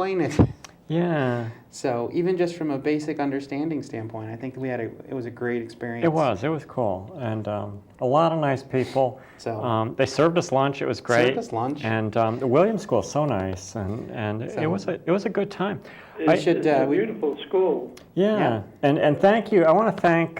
explain it. Yeah. So even just from a basic understanding standpoint, I think it was a great experience. It was cool, and a lot of nice people. So they served us lunch. It was great. served us lunch. And the Williams School is so nice, and it was a good time. It's a beautiful school. Yeah. And thank you. I want to thank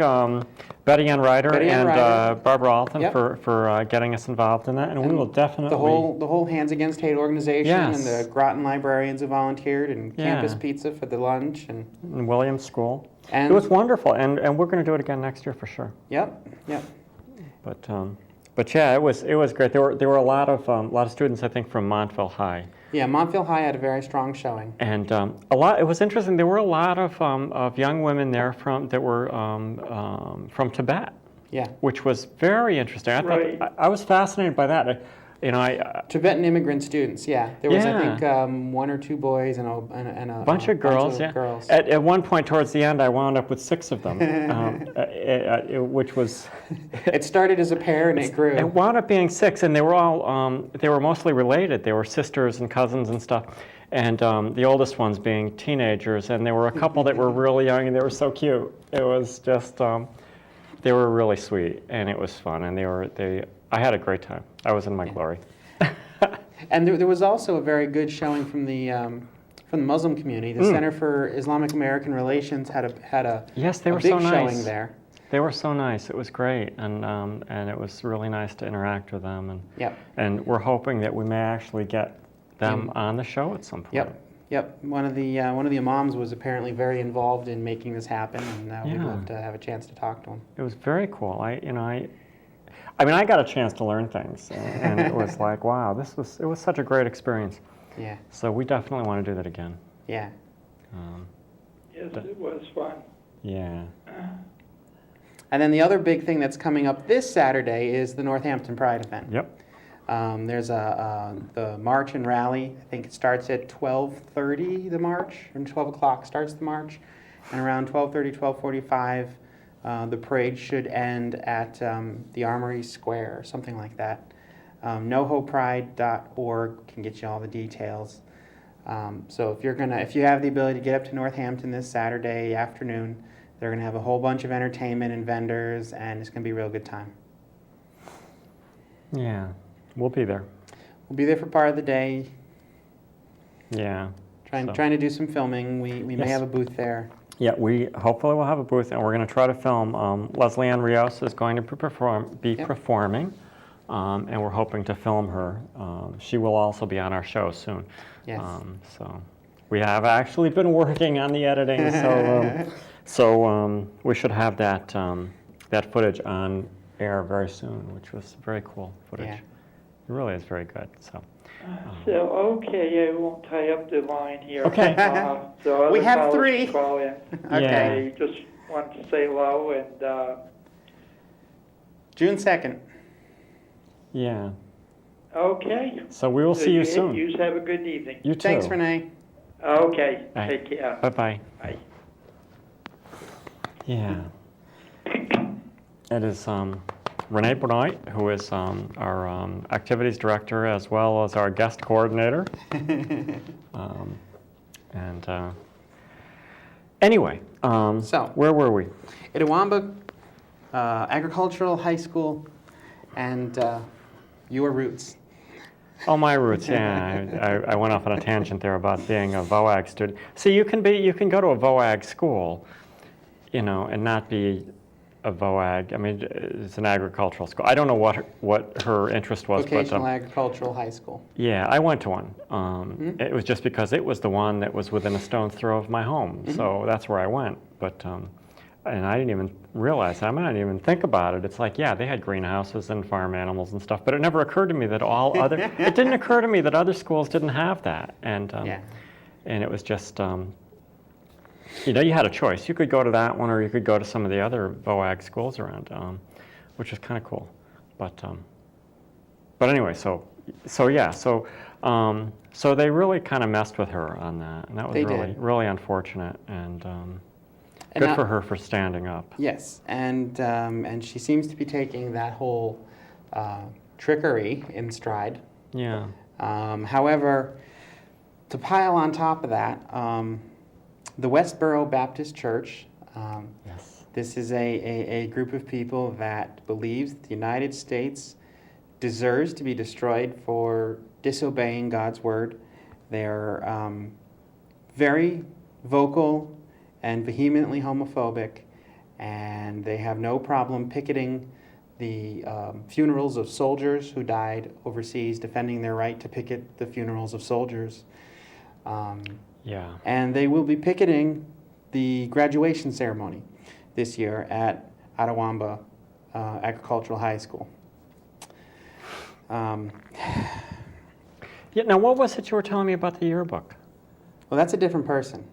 Betty Ann Ryder and Barbara Alton for getting us involved in that, and we will definitely the whole Hands Against Hate organization, Yes. and the Groton librarians who volunteered, and Campus Pizza for the lunch, and Williams School. And it was wonderful, and we're going to do it again next year for sure. Yep. But yeah, it was great. There were a lot of students, I think, from Montville High. Yeah, Montville High had a very strong showing. And it was interesting. There were a lot of young women there that were from Tibet. Yeah. Which was very interesting. I was fascinated by that. Tibetan immigrant students. Yeah, there was I think 1 or 2 boys and a bunch of girls. Girls. At one point towards the end, I wound up with 6 of them, which was. It started as a pair and it grew. It wound up being 6, and they were all they were mostly related. They were sisters and cousins and stuff, and the oldest ones being teenagers. And there were a couple that were really young, and they were so cute. It was just they were really sweet, and it was fun, and I had a great time. I was in my glory. And there was also a very good showing from the Muslim community. The Center for Islamic American Relations had a they were big so nice. showing there. They were so nice. It was great, and it was really nice to interact with them. And we're hoping that we may actually get them on the show at some point. Yep. One of the imams was apparently very involved in making this happen, and we'd love to have a chance to talk to him. It was very cool. I got a chance to learn things, and it was like, wow, it was such a great experience. Yeah. So we definitely want to do that again. Yeah. Yes, it was fun. Yeah. And then the other big thing that's coming up this Saturday is the Northampton Pride event. Yep. There's the march and rally. I think it starts at 12:30, the march, and 12 o'clock starts the march. And around 12:30, 12:45, the parade should end at the Armory Square, or something like that. NoHoPride.org can get you all the details. So if you have the ability to get up to Northampton this Saturday afternoon, they're gonna have a whole bunch of entertainment and vendors, and it's gonna be a real good time. Yeah, we'll be there. We'll be there for part of the day. Yeah. Trying to do some filming. We may have a booth there. Yeah, we hopefully will have a booth, and we're going to try to film. Leslie Ann Rios is going to be performing, and we're hoping to film her. She will also be on our show soon. Yes. So we have actually been working on the editing, so we should have that footage on air very soon, which was very cool footage. Yeah. It really is very good. So okay, I won't tie up the line here. Okay. So we have other 3. Call in. Okay. I just want to say hello and. June 2nd. Yeah. Okay. So we will see you soon. You have a good evening. You too. Thanks, Renee. Okay. Bye. Take care. Bye-bye. Bye. Yeah. It is Renee Benoit, who is our activities director as well as our guest coordinator. Anyway, So where were we? Itawamba Agricultural High School and your roots. Oh, my roots. Yeah, I went off on a tangent there about being a VOAG student. See, you can go to a VOAG school, and not be a VOAG. I mean, it's an agricultural school. I don't know what her interest was. Vocational Agricultural High School. Yeah, I went to one. It was just because it was the one that was within a stone's throw of my home, so that's where I went. But and I didn't even realize. I didn't even think about it. It's like, yeah, they had greenhouses and farm animals and stuff, but it never occurred to me that it didn't occur to me that other schools didn't have that. And and it was just. You had a choice. You could go to that one, or you could go to some of the other VOAG schools around, which is kind of cool. But anyway, so they really kind of messed with her on that, and that was really unfortunate. And good for her for standing up. Yes, and she seems to be taking that whole trickery in stride. Yeah. However, To pile on top of that, the Westboro Baptist Church, Yes. this is a group of people that believes the United States deserves to be destroyed for disobeying God's word. They're very vocal and vehemently homophobic, and they have no problem picketing the funerals of soldiers who died overseas, defending their right to picket the funerals of soldiers. Yeah. And they will be picketing the graduation ceremony this year at Attawamba Agricultural High School. Yeah. Now, what was it you were telling me about the yearbook? Well, that's a different person.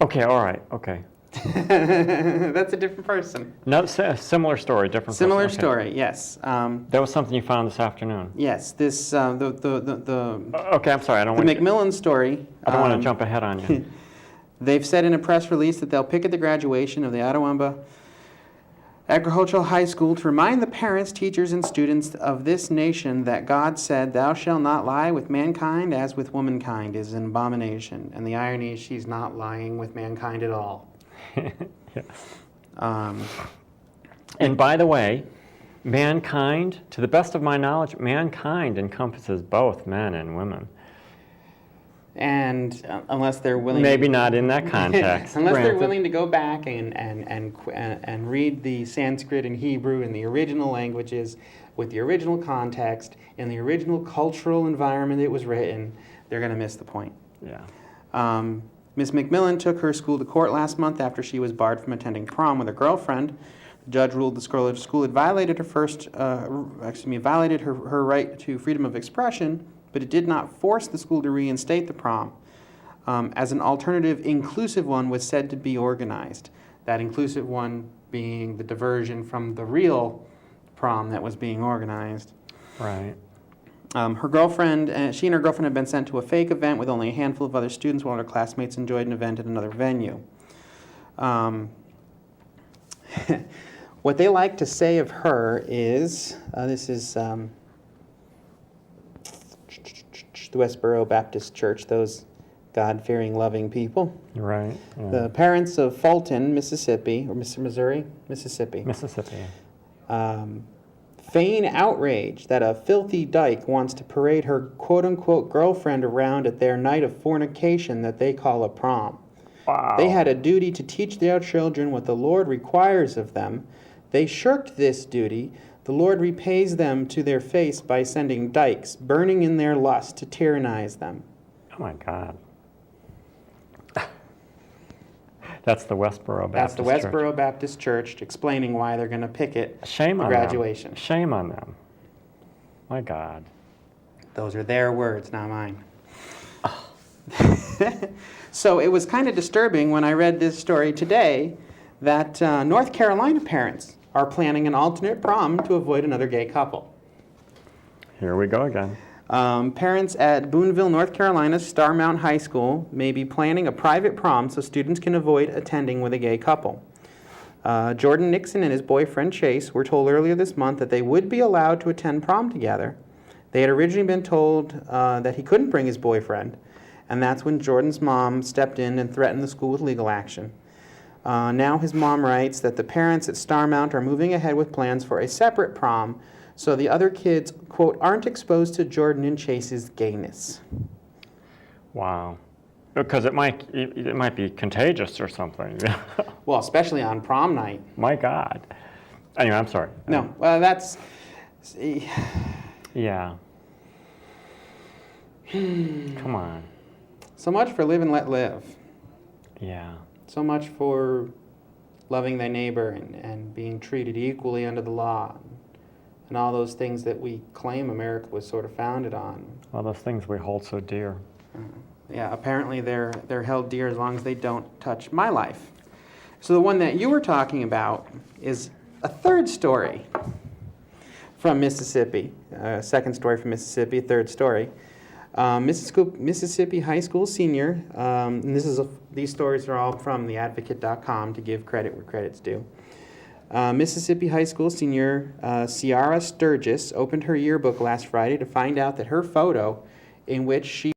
Okay. All right. Okay. That's a different person. No, similar story, different. Similar person. Okay. story, yes. That was something you found this afternoon. Yes, this the Okay, I'm sorry. I don't the want. McMillan story. I don't want to jump ahead on you. They've said in a press release that they'll picket the graduation of the Attawamba Agricultural High School to remind the parents, teachers, and students of this nation that God said, "Thou shalt not lie with mankind as with womankind is an abomination." And the irony is she's not lying with mankind at all. Yes. And by the way, mankind, to the best of my knowledge, mankind encompasses both men and women. Unless they're willing, Maybe not in that context. unless they're granted. willing to go back and read the Sanskrit and Hebrew in the original languages with the original context in the original cultural environment it was written, they're going to miss the point. Yeah. Ms. McMillan took her school to court last month after she was barred from attending prom with her girlfriend. The judge ruled the school had violated her right to freedom of expression, but it did not force the school to reinstate the prom. As an alternative, inclusive one was said to be organized. That inclusive one being the diversion from the real prom that was being organized. Right. She and her girlfriend had been sent to a fake event with only a handful of other students while her classmates enjoyed an event at another venue. What they like to say of her is, this is the Westboro Baptist Church, those God-fearing, loving people. Right. Yeah. The parents of Fulton, Mississippi, or Missouri? Mississippi. Mississippi. Feign outrage that a filthy dyke wants to parade her quote-unquote girlfriend around at their night of fornication that they call a prom. Wow. They had a duty to teach their children what the Lord requires of them. They shirked this duty. The Lord repays them to their face by sending dykes, burning in their lust to tyrannize them. Oh my God. That's the Westboro Baptist That's the Church. Westboro Baptist Church explaining why they're going to picket Shame the on graduation. them. Shame on them. My God. Those are their words, not mine. So it was kind of disturbing when I read this story today that North Carolina parents are planning an alternate prom to avoid another gay couple. Here we go again. Parents at Boonville, North Carolina's Starmount High School may be planning a private prom so students can avoid attending with a gay couple. Jordan Nixon and his boyfriend Chase were told earlier this month that they would be allowed to attend prom together. They had originally been told that he couldn't bring his boyfriend, and that's when Jordan's mom stepped in and threatened the school with legal action. Now his mom writes that the parents at Starmount are moving ahead with plans for a separate prom so the other kids, quote, aren't exposed to Jordan and Chase's gayness. Wow. Because it might be contagious or something. Well, especially on prom night. My God. Anyway, I'm sorry. No, well, that's... Yeah. Come on. So much for live and let live. Yeah. So much for loving thy neighbor and being treated equally under the law. And all those things that we claim America was sort of founded on. All those things we hold so dear. Yeah, apparently they're held dear as long as they don't touch my life. So the one that you were talking about is a third story from Mississippi. Second story from Mississippi, third story. Mississippi high school senior, and these stories are all from theadvocate.com to give credit where credit's due. Mississippi high school senior Ciara Sturgis opened her yearbook last Friday to find out that her photo, in which she